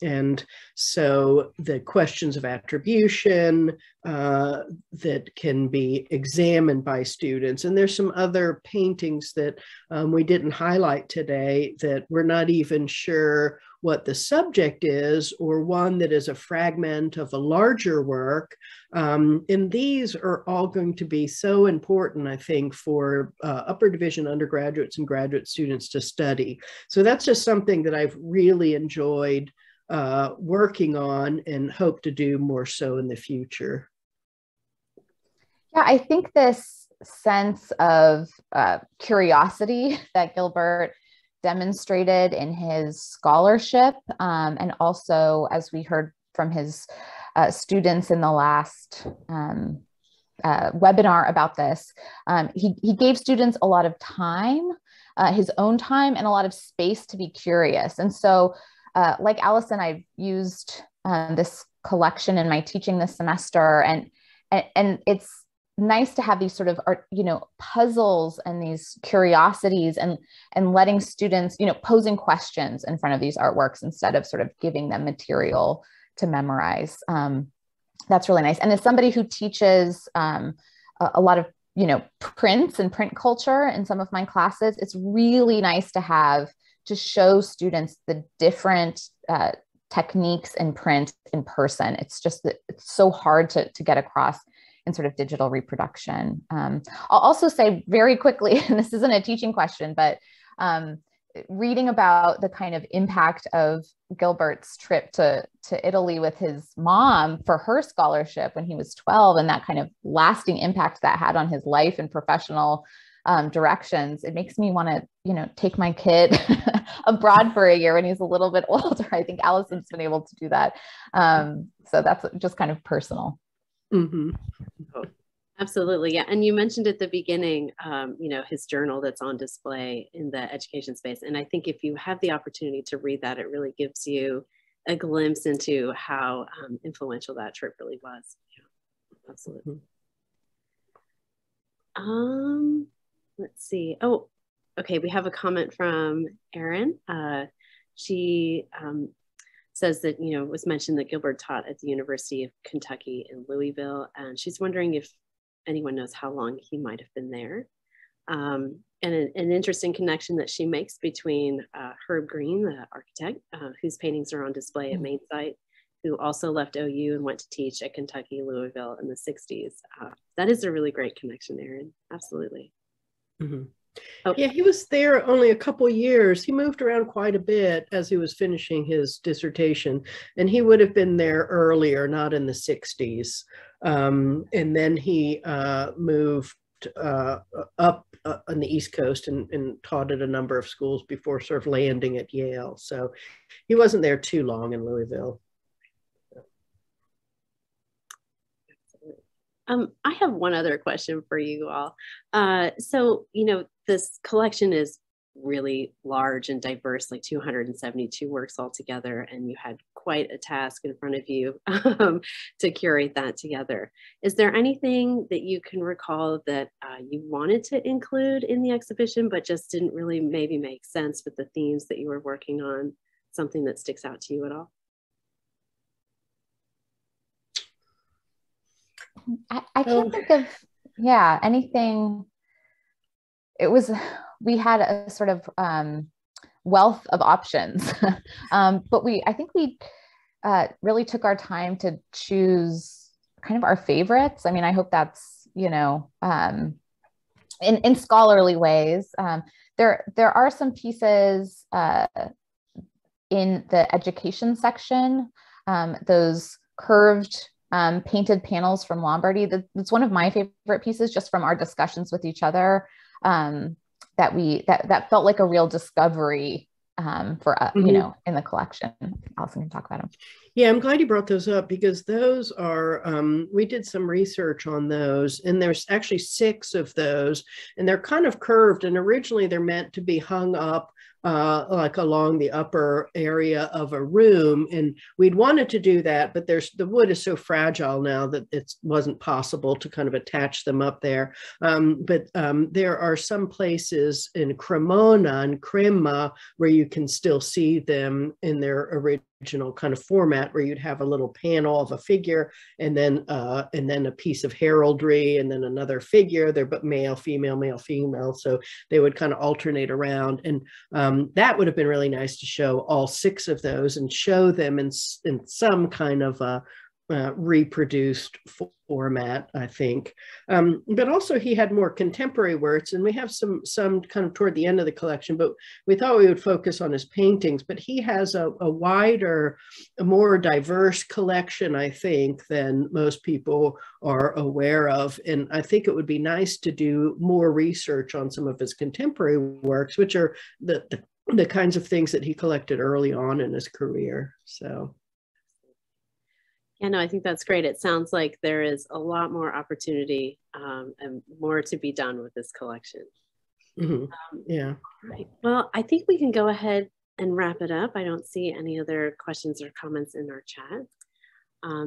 And so the questions of attribution that can be examined by students. And there's some other paintings that we didn't highlight today that we're not even sure what the subject is, or one that is a fragment of a larger work. And these are all going to be so important, I think, for upper division undergraduates and graduate students to study. So that's just something that I've really enjoyed working on and hope to do more so in the future. Yeah, I think this sense of curiosity that Gilbert demonstrated in his scholarship, and also, as we heard from his students in the last webinar about this, he gave students a lot of time, his own time, and a lot of space to be curious. And so, like Allison, I've used this collection in my teaching this semester, and it's nice to have these sort of art, puzzles and these curiosities, and letting students, posing questions in front of these artworks instead of sort of giving them material to memorize. That's really nice. And as somebody who teaches a lot of, prints and print culture in some of my classes, it's really nice to show students the different techniques in print in person. It's just that it's so hard to get across in sort of digital reproduction. I'll also say very quickly, and this isn't a teaching question, but reading about the kind of impact of Gilbert's trip to Italy with his mom for her scholarship when he was 12, and that kind of lasting impact that had on his life and professional directions, it makes me want to, take my kid abroad for a year when he's a little bit older. I think Allison's been able to do that. So that's just kind of personal. Mm-hmm. Oh, absolutely. Yeah. And you mentioned at the beginning, his journal that's on display in the education space. And I think if you have the opportunity to read that, it really gives you a glimpse into how influential that trip really was. Yeah, absolutely. Let's see. Oh, okay. We have a comment from Erin. She says that, it was mentioned that Gilbert taught at the University of Kentucky in Louisville, and she's wondering if anyone knows how long he might have been there. And an interesting connection that she makes between Herb Green, the architect, whose paintings are on display at Main Site, who also left OU and went to teach at Kentucky, Louisville in the 60s. That is a really great connection, Erin. Absolutely. Mm-hmm. Oh. Yeah, he was there only a couple years. He moved around quite a bit as he was finishing his dissertation, and he would have been there earlier, not in the 60s. And then he moved up on the East Coast and taught at a number of schools before sort of landing at Yale. So he wasn't there too long in Louisville. I have one other question for you all. So, this collection is really large and diverse, like 272 works altogether, and you had quite a task in front of you to curate that together. Is there anything that you can recall that you wanted to include in the exhibition, but just didn't really maybe make sense with the themes that you were working on? Something that sticks out to you at all? I can't think of, anything. We had a sort of wealth of options, but I think we really took our time to choose kind of our favorites. I mean, I hope that's, in scholarly ways. There are some pieces in the education section, those curved painted panels from Lombardy. That's one of my favorite pieces, just from our discussions with each other. That felt like a real discovery for us, in the collection. Allison can talk about them. Yeah, I'm glad you brought those up, because those are, we did some research on those, and there's actually 6 of those, and they're kind of curved, and originally they're meant to be hung up like along the upper area of a room. And we'd wanted to do that, but the wood is so fragile now that it wasn't possible to kind of attach them up there. But there are some places in Cremona and Crema where you can still see them in their original kind of format, where you'd have a little panel of a figure, and then a piece of heraldry, and then another figure. They're but male, female. So they would kind of alternate around. And that would have been really nice to show all 6 of those and show them in some kind of reproduced format, I think. But also he had more contemporary works, and we have some kind of toward the end of the collection, but we thought we would focus on his paintings. But he has a wider, a more diverse collection, I think, than most people are aware of. And I think it would be nice to do more research on some of his contemporary works, which are the kinds of things that he collected early on in his career. So. Yeah, no, I think that's great. It sounds like there is a lot more opportunity and more to be done with this collection. Mm-hmm. Yeah. Right. Well, I think we can go ahead and wrap it up. I don't see any other questions or comments in our chat.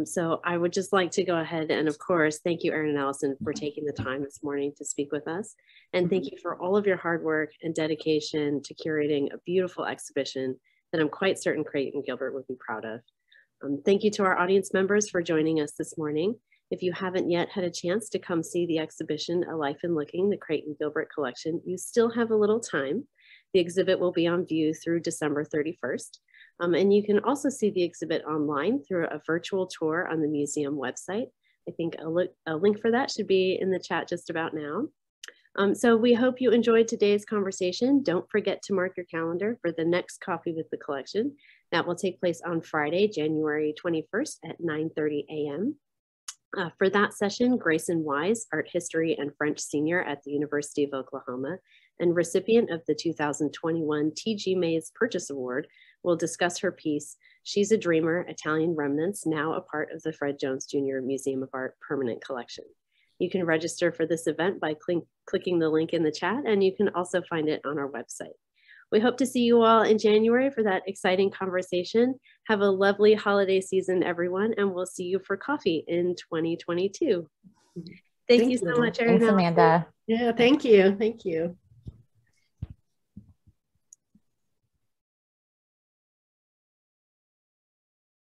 So I would just like to go ahead and, of course, thank you, Erin and Allison, for taking the time this morning to speak with us. And thank you for all of your hard work and dedication to curating a beautiful exhibition that I'm quite certain Creighton Gilbert would be proud of. Thank you to our audience members for joining us this morning. If you haven't yet had a chance to come see the exhibition, A Life in Looking, the Creighton Gilbert Collection, you still have a little time. The exhibit will be on view through December 31st. And you can also see the exhibit online through a virtual tour on the museum website. I think a link for that should be in the chat just about now. So we hope you enjoyed today's conversation. Don't forget to mark your calendar for the next Coffee with the Collection. That will take place on Friday, January 21st at 9:30 a.m. For that session, Grayson Wise, Art History and French Senior at the University of Oklahoma and recipient of the 2021 T.G. Mays Purchase Award, will discuss her piece, She's a Dreamer, Italian Remnants, now a part of the Fred Jones Jr. Museum of Art Permanent Collection. You can register for this event by clicking the link in the chat, and you can also find it on our website. We hope to see you all in January for that exciting conversation. Have a lovely holiday season, everyone, and we'll see you for coffee in 2022. Thank you so much, Erin. Thanks, Amanda. Yeah, thank you. Thank you.